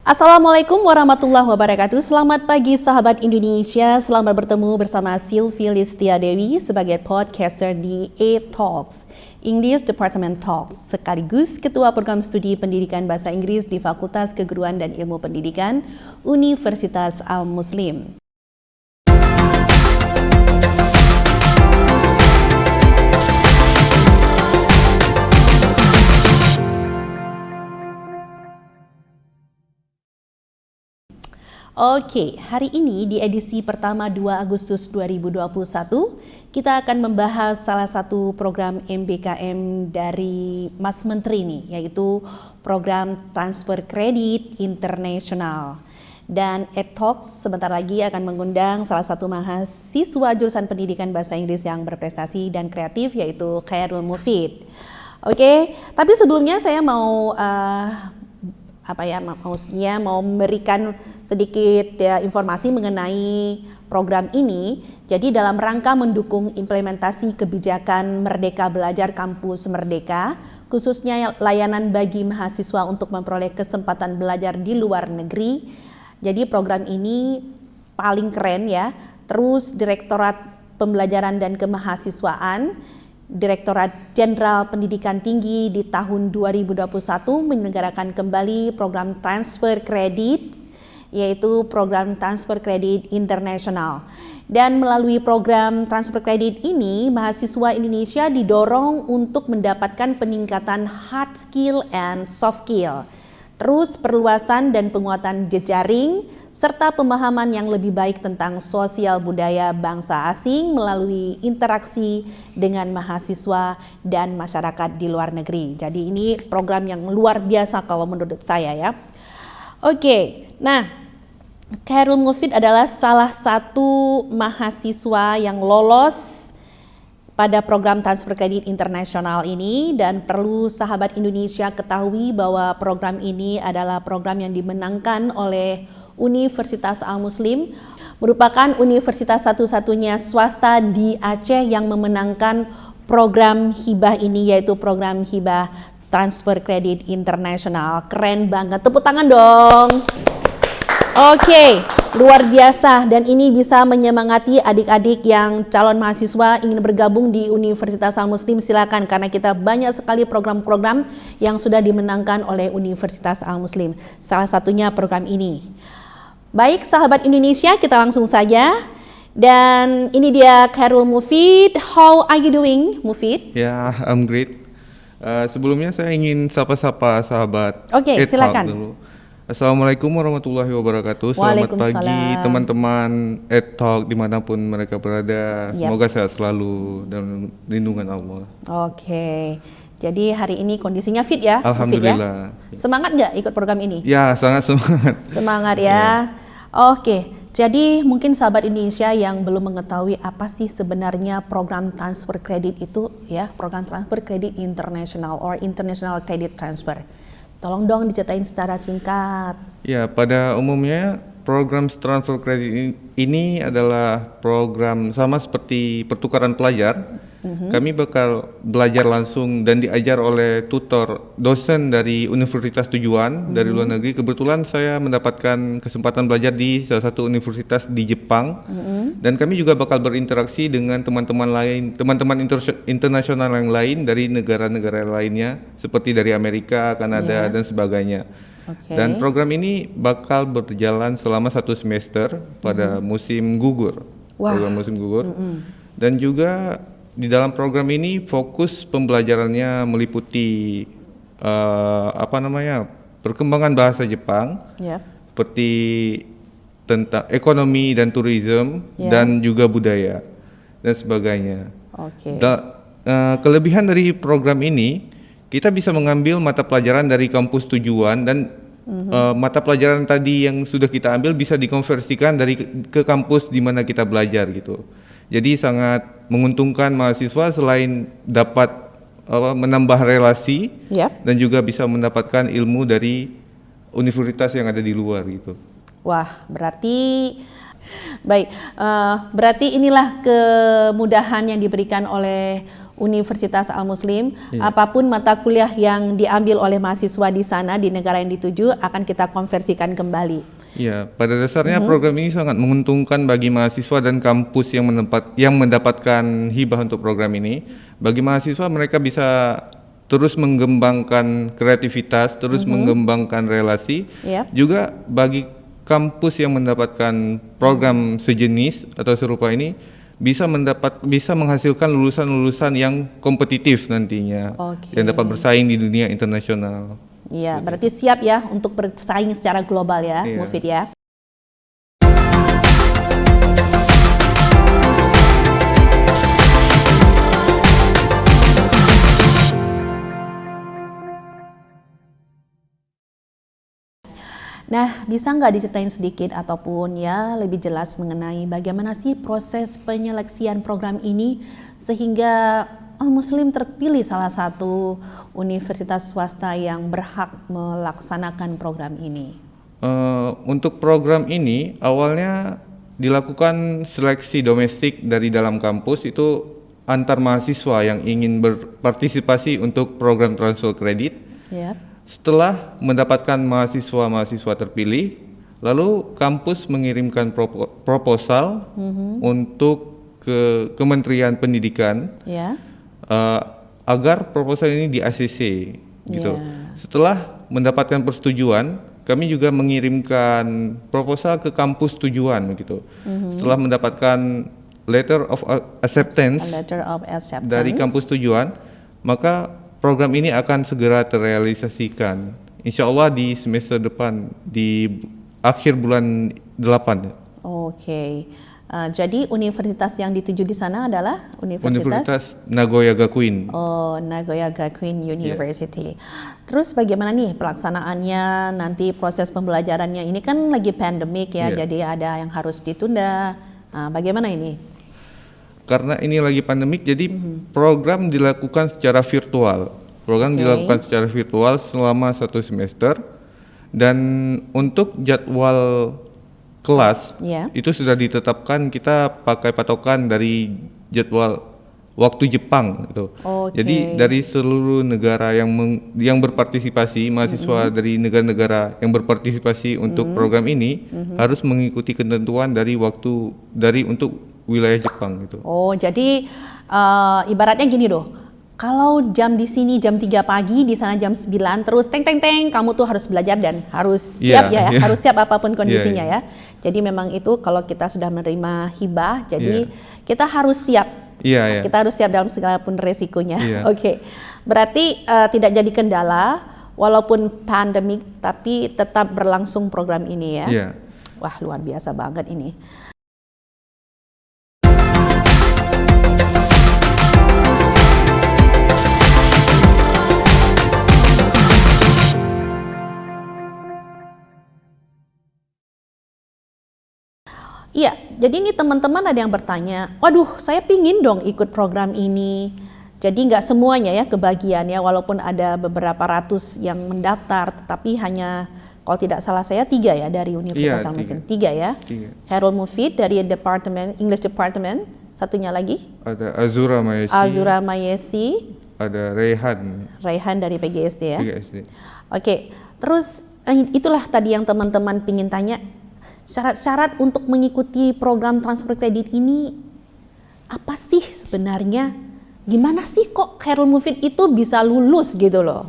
Assalamualaikum warahmatullahi wabarakatuh. Selamat pagi sahabat Indonesia. Selamat bertemu bersama Sylvie Listia Dewi sebagai podcaster di A-Talks, English Department Talks, sekaligus Ketua Program Studi Pendidikan Bahasa Inggris di Fakultas Keguruan dan Ilmu Pendidikan Universitas Al-Muslim. Oke, hari ini di edisi pertama 2 Agustus 2021, kita akan membahas salah satu program MBKM dari Mas Menteri nih, yaitu program transfer kredit internasional. Dan A-Talks sebentar lagi akan mengundang salah satu mahasiswa jurusan pendidikan bahasa Inggris yang berprestasi dan kreatif, yaitu Khairul Mufid. Oke, tapi sebelumnya saya mau maksudnya mau memberikan sedikit informasi mengenai program ini. Jadi dalam rangka mendukung implementasi kebijakan Merdeka Belajar Kampus Merdeka, khususnya layanan bagi mahasiswa untuk memperoleh kesempatan belajar di luar negeri. Jadi program ini paling keren ya. Terus Direktorat Pembelajaran dan Kemahasiswaan Direktorat Jenderal Pendidikan Tinggi di tahun 2021 menyelenggarakan kembali program transfer kredit, yaitu program transfer kredit internasional. Dan melalui program transfer kredit ini, mahasiswa Indonesia didorong untuk mendapatkan peningkatan hard skill and soft skill, terus perluasan dan penguatan jejaring, serta pemahaman yang lebih baik tentang sosial budaya bangsa asing melalui interaksi dengan mahasiswa dan masyarakat di luar negeri. Jadi ini program yang luar biasa kalau menurut saya ya. Oke, nah Khairul Mufid adalah salah satu mahasiswa yang lolos pada program transfer kredit internasional ini, dan perlu sahabat Indonesia ketahui bahwa program ini adalah program yang dimenangkan oleh Universitas Al-Muslim, merupakan universitas satu-satunya swasta di Aceh yang memenangkan program hibah ini, yaitu program hibah transfer kredit internasional. Keren banget, tepuk tangan dong. Oke, luar biasa, dan ini bisa menyemangati adik-adik yang calon mahasiswa ingin bergabung di Universitas Al-Muslim. Silakan, karena kita banyak sekali program-program yang sudah dimenangkan oleh Universitas Al-Muslim. Salah satunya program ini. Baik sahabat Indonesia, kita langsung saja. Dan ini dia Khairul Mufid. How are you doing, Mufid? Ya, I'm great. Sebelumnya saya ingin sapa-sapa sahabat. Oke, silakan. Dulu. Assalamualaikum warahmatullahi wabarakatuh. Selamat pagi teman-teman A-Talk dimanapun mereka berada. Semoga sehat selalu dan lindungan Allah. Oke. Jadi hari ini kondisinya fit ya? Alhamdulillah. Fit ya? Semangat nggak ikut program ini? Ya, sangat semangat. Semangat ya. Oke, jadi mungkin sahabat Indonesia yang belum mengetahui apa sih sebenarnya program transfer kredit itu ya, program transfer kredit internasional or international credit transfer. Tolong dong diceritain secara singkat. Ya, pada umumnya program transfer kredit ini adalah program sama seperti pertukaran pelajar. Kami bakal belajar langsung dan diajar oleh tutor dosen dari universitas tujuan dari luar negeri. Kebetulan saya mendapatkan kesempatan belajar di salah satu universitas di Jepang. Dan kami juga bakal berinteraksi dengan teman-teman lain, teman-teman internasional yang lain dari negara-negara lainnya seperti dari Amerika, Kanada dan sebagainya. Dan program ini bakal berjalan selama 1 semester pada musim gugur. Program musim gugur. Dan juga di dalam program ini fokus pembelajarannya meliputi perkembangan bahasa Jepang, seperti tentang ekonomi dan tourism dan juga budaya dan sebagainya. Kelebihan dari program ini, kita bisa mengambil mata pelajaran dari kampus tujuan dan mata pelajaran tadi yang sudah kita ambil bisa dikonversikan ke kampus di mana kita belajar gitu. Jadi sangat menguntungkan mahasiswa selain dapat menambah relasi dan juga bisa mendapatkan ilmu dari universitas yang ada di luar gitu. Wah, berarti baik, berarti inilah kemudahan yang diberikan oleh Universitas Al-Muslim, apapun mata kuliah yang diambil oleh mahasiswa di sana di negara yang dituju akan kita konversikan kembali. Ya, pada dasarnya program ini sangat menguntungkan bagi mahasiswa dan kampus yang mendapatkan hibah untuk program ini. Bagi mahasiswa, mereka bisa terus mengembangkan kreativitas, terus mengembangkan relasi. Juga bagi kampus yang mendapatkan program sejenis atau serupa ini bisa menghasilkan lulusan-lulusan yang kompetitif nantinya, yang dapat bersaing di dunia internasional. Iya, berarti siap ya untuk bersaing secara global ya, Mufid ya. Nah, bisa nggak diceritain sedikit ataupun ya lebih jelas mengenai bagaimana sih proses penyeleksian program ini sehingga Al-Muslim terpilih salah satu universitas swasta yang berhak melaksanakan program ini? Untuk program ini awalnya dilakukan seleksi domestik dari dalam kampus, itu antar mahasiswa yang ingin berpartisipasi untuk program transfer kredit. Setelah mendapatkan mahasiswa terpilih, lalu kampus mengirimkan proposal untuk ke Kementerian Pendidikan agar proposal ini di-ACC gitu. Setelah mendapatkan persetujuan, kami juga mengirimkan proposal ke kampus tujuan begitu. Setelah mendapatkan letter of acceptance dari kampus tujuan, maka program ini akan segera terrealisasikan. Insya Allah di semester depan, di akhir bulan 8. Jadi universitas yang dituju di sana adalah Universitas Nagoya Gakuin. Nagoya Gakuin University. Terus bagaimana nih pelaksanaannya, nanti proses pembelajarannya? Ini kan lagi pandemik ya, jadi ada yang harus ditunda. Bagaimana ini? Karena ini lagi pandemik, jadi program dilakukan secara virtual. Dilakukan secara virtual selama 1 semester, dan untuk jadwal kelas itu sudah ditetapkan, kita pakai patokan dari jadwal waktu Jepang gitu. Jadi dari seluruh negara yang berpartisipasi, mahasiswa dari negara-negara yang berpartisipasi untuk program ini harus mengikuti ketentuan dari untuk wilayah Jepang gitu. Jadi ibaratnya gini kalau jam di sini jam 3 pagi, di sana jam 9, terus teng kamu tuh harus belajar dan harus siap harus siap apapun kondisinya ya. Jadi memang itu kalau kita sudah menerima hibah, jadi kita harus siap. Kita harus siap dalam segala pun resikonya. Berarti tidak jadi kendala walaupun pandemik, tapi tetap berlangsung program ini ya. Wah, luar biasa banget ini. Iya, jadi ini teman-teman ada yang bertanya, waduh saya pingin dong ikut program ini. Jadi nggak semuanya ya kebagian ya, walaupun ada beberapa ratus yang mendaftar, tetapi hanya kalau tidak salah saya 3 ya dari Universitas Al-Muslim. 3 ya. Khairul Mufid dari English Department, satunya lagi? Ada Azura Mayesi. Ada Raihan dari PGSD ya. Terus itulah tadi yang teman-teman pingin tanya. Syarat-syarat untuk mengikuti program transfer kredit ini apa sih sebenarnya? Gimana sih kok Khairul Mufid itu bisa lulus gitu loh?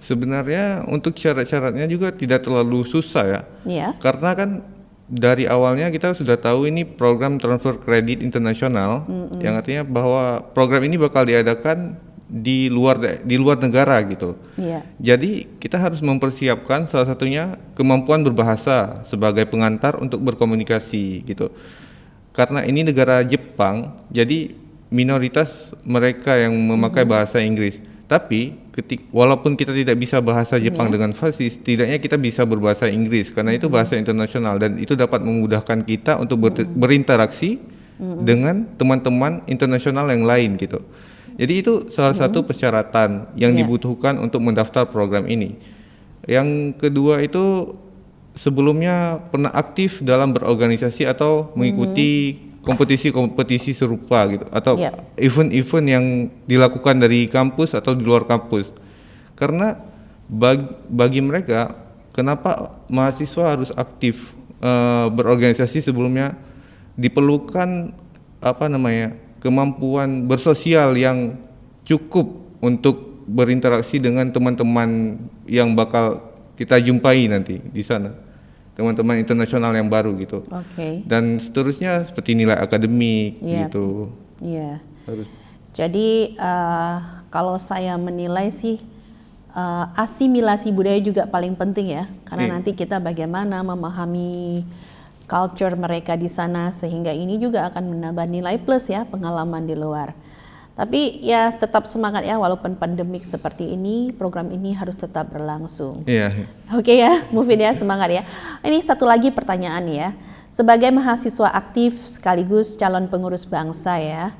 Sebenarnya untuk syarat-syaratnya juga tidak terlalu susah ya. Karena kan dari awalnya kita sudah tahu ini program transfer kredit internasional, yang artinya bahwa program ini bakal diadakan di luar negara gitu. Jadi kita harus mempersiapkan salah satunya kemampuan berbahasa sebagai pengantar untuk berkomunikasi gitu. Karena ini negara Jepang, jadi minoritas mereka yang memakai bahasa Inggris. Tapi walaupun kita tidak bisa bahasa Jepang dengan fasih, setidaknya kita bisa berbahasa Inggris karena itu bahasa internasional dan itu dapat memudahkan kita untuk berinteraksi dengan teman-teman internasional yang lain gitu. Jadi itu salah satu persyaratan yang dibutuhkan untuk mendaftar program ini. Yang kedua itu sebelumnya pernah aktif dalam berorganisasi atau mengikuti kompetisi-kompetisi serupa gitu atau Yep. event-event yang dilakukan dari kampus atau di luar kampus. Karena bagi mereka, kenapa mahasiswa harus aktif berorganisasi sebelumnya, diperlukan kemampuan bersosial yang cukup untuk berinteraksi dengan teman-teman yang bakal kita jumpai nanti di sana, teman-teman internasional yang baru gitu. Oke. Dan seterusnya seperti nilai akademik Yep. gitu. Iya. Harus. Jadi kalau saya menilai sih asimilasi budaya juga paling penting ya, karena Iya. nanti kita bagaimana memahami culture mereka di sana sehingga ini juga akan menambah nilai plus ya pengalaman di luar. Tapi ya tetap semangat ya, walaupun pandemik seperti ini, program ini harus tetap berlangsung. Iya. Oke ya, Mufid ya, semangat ya. Ini satu lagi pertanyaan ya. Sebagai mahasiswa aktif sekaligus calon pengurus bangsa ya,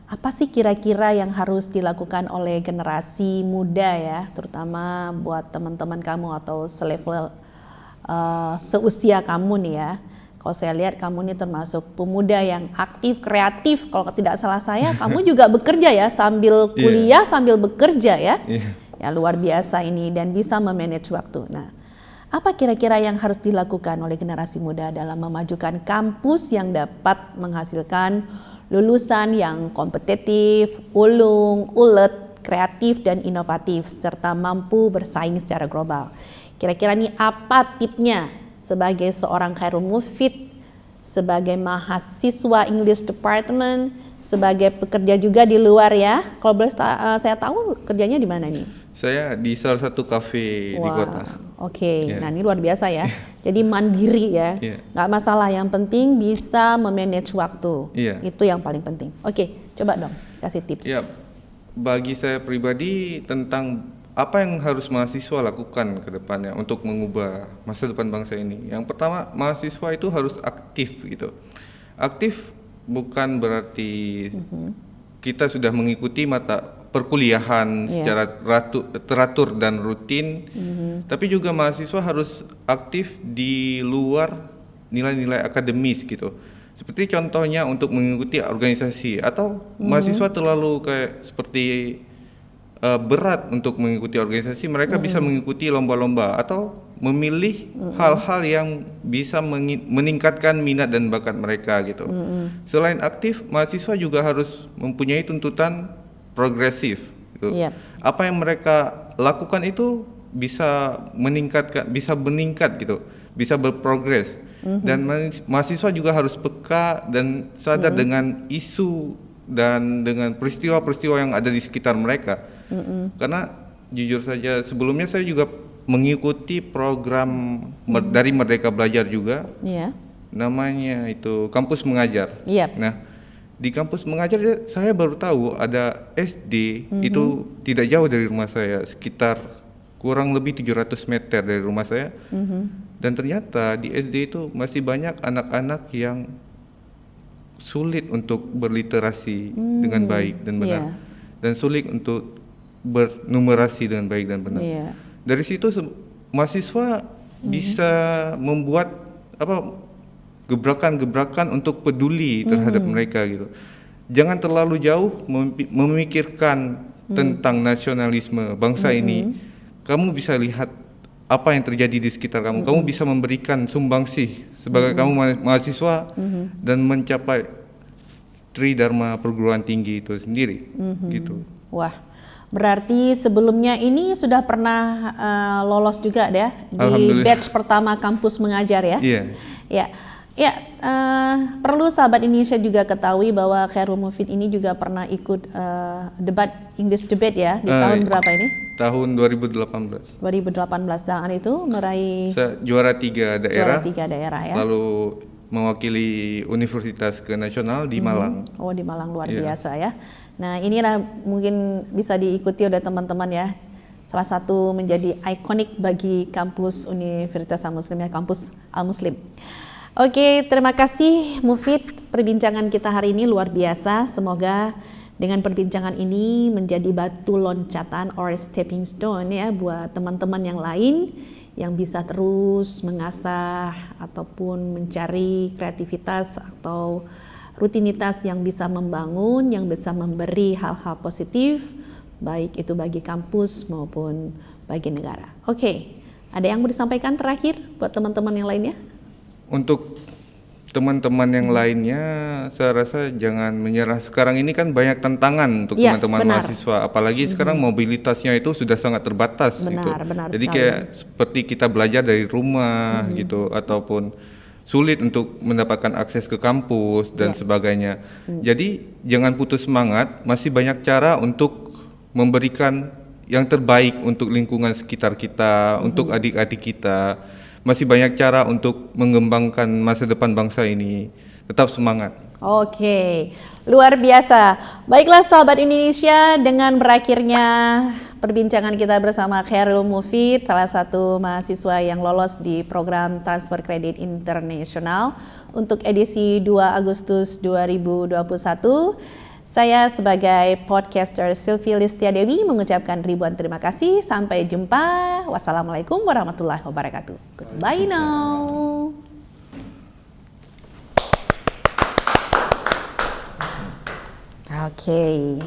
apa sih kira-kira yang harus dilakukan oleh generasi muda ya, terutama buat teman-teman kamu atau selevel seusia kamu nih ya. Kalau saya lihat kamu ini termasuk pemuda yang aktif, kreatif. Kalau tidak salah saya, kamu juga bekerja ya sambil kuliah, sambil bekerja ya. Ya luar biasa ini dan bisa memanage waktu. Nah, apa kira-kira yang harus dilakukan oleh generasi muda dalam memajukan kampus yang dapat menghasilkan lulusan yang kompetitif, ulung, ulet, kreatif dan inovatif serta mampu bersaing secara global? Kira-kira nih apa tipnya? Sebagai seorang Khairul Mufid, sebagai mahasiswa English Department, sebagai pekerja juga di luar ya. Kalau boleh saya tahu kerjanya di mana nih? Saya di salah satu kafe di kota. Oke. Yeah. Nah ini luar biasa ya. Jadi mandiri ya, nggak masalah. Yang penting bisa memanage waktu. Itu yang paling penting. Oke, coba dong kasih tips. Ya, bagi saya pribadi tentang apa yang harus mahasiswa lakukan ke depannya untuk mengubah masa depan bangsa ini. Yang pertama, mahasiswa itu harus aktif gitu. Aktif bukan berarti kita sudah mengikuti mata perkuliahan secara teratur dan rutin, tapi juga mahasiswa harus aktif di luar nilai-nilai akademis gitu. Seperti contohnya untuk mengikuti organisasi atau mahasiswa terlalu kayak seperti berat untuk mengikuti organisasi, mereka bisa mengikuti lomba-lomba atau memilih hal-hal yang bisa meningkatkan minat dan bakat mereka gitu. Selain aktif, mahasiswa juga harus mempunyai tuntutan progresif gitu. Apa yang mereka lakukan itu bisa meningkat gitu, bisa berprogres. Dan mahasiswa juga harus peka dan sadar dengan isu dan dengan peristiwa-peristiwa yang ada di sekitar mereka. Karena jujur saja sebelumnya saya juga mengikuti program dari Merdeka Belajar juga, namanya itu Kampus Mengajar. Nah, di Kampus Mengajar saya baru tahu ada SD itu tidak jauh dari rumah saya, sekitar kurang lebih 700 meter dari rumah saya. Dan ternyata di SD itu masih banyak anak-anak yang sulit untuk berliterasi dengan baik dan benar, dan sulit untuk bernumerasi dengan baik dan benar. Dari situ mahasiswa bisa membuat gebrakan-gebrakan untuk peduli terhadap mereka gitu. Jangan terlalu jauh memikirkan tentang nasionalisme bangsa ini. Kamu bisa lihat apa yang terjadi di sekitar kamu. Kamu bisa memberikan sumbangsih sebagai kamu mahasiswa dan mencapai Tridharma perguruan tinggi itu sendiri gitu. Wah, berarti sebelumnya ini sudah pernah lolos juga deh di batch pertama Kampus Mengajar ya? Perlu sahabat Indonesia juga ketahui bahwa Khairul Mufid ini juga pernah ikut debat English debate ya di tahun berapa ini? Tahun 2018. 2018, dan itu meraih juara 3 daerah. Juara 3 daerah ya. Lalu mewakili universitas ke nasional di Malang. Oh, di Malang, luar biasa ya. Nah, inilah mungkin bisa diikuti oleh teman-teman ya. Salah satu menjadi ikonik bagi kampus Universitas Al-Muslim ya, kampus Al-Muslim. Oke, terima kasih Mufid. Perbincangan kita hari ini luar biasa. Semoga dengan perbincangan ini menjadi batu loncatan or stepping stone ya buat teman-teman yang lain yang bisa terus mengasah ataupun mencari kreativitas atau rutinitas yang bisa membangun, yang bisa memberi hal-hal positif, baik itu bagi kampus maupun bagi negara. Oke, ada yang mau disampaikan terakhir buat teman-teman yang lainnya? Untuk teman-teman yang lainnya, saya rasa jangan menyerah. Sekarang ini kan banyak tantangan untuk Iya, teman-teman benar. mahasiswa, apalagi sekarang mobilitasnya itu sudah sangat terbatas gitu. Benar Jadi sekali. kayak seperti kita belajar dari rumah gitu, ataupun sulit untuk mendapatkan akses ke kampus dan sebagainya. Jadi jangan putus semangat, masih banyak cara untuk memberikan yang terbaik untuk lingkungan sekitar kita, untuk adik-adik kita. Masih banyak cara untuk mengembangkan masa depan bangsa ini. Tetap semangat. Oke, luar biasa. Baiklah sahabat Indonesia, dengan berakhirnya perbincangan kita bersama Khairul Mufid, salah satu mahasiswa yang lolos di program Transfer Credit Internasional untuk edisi 2 Agustus 2021. Saya sebagai podcaster Sylvie Listia Dewi mengucapkan ribuan terima kasih. Sampai jumpa. Wassalamualaikum warahmatullahi wabarakatuh. Goodbye now. Okay.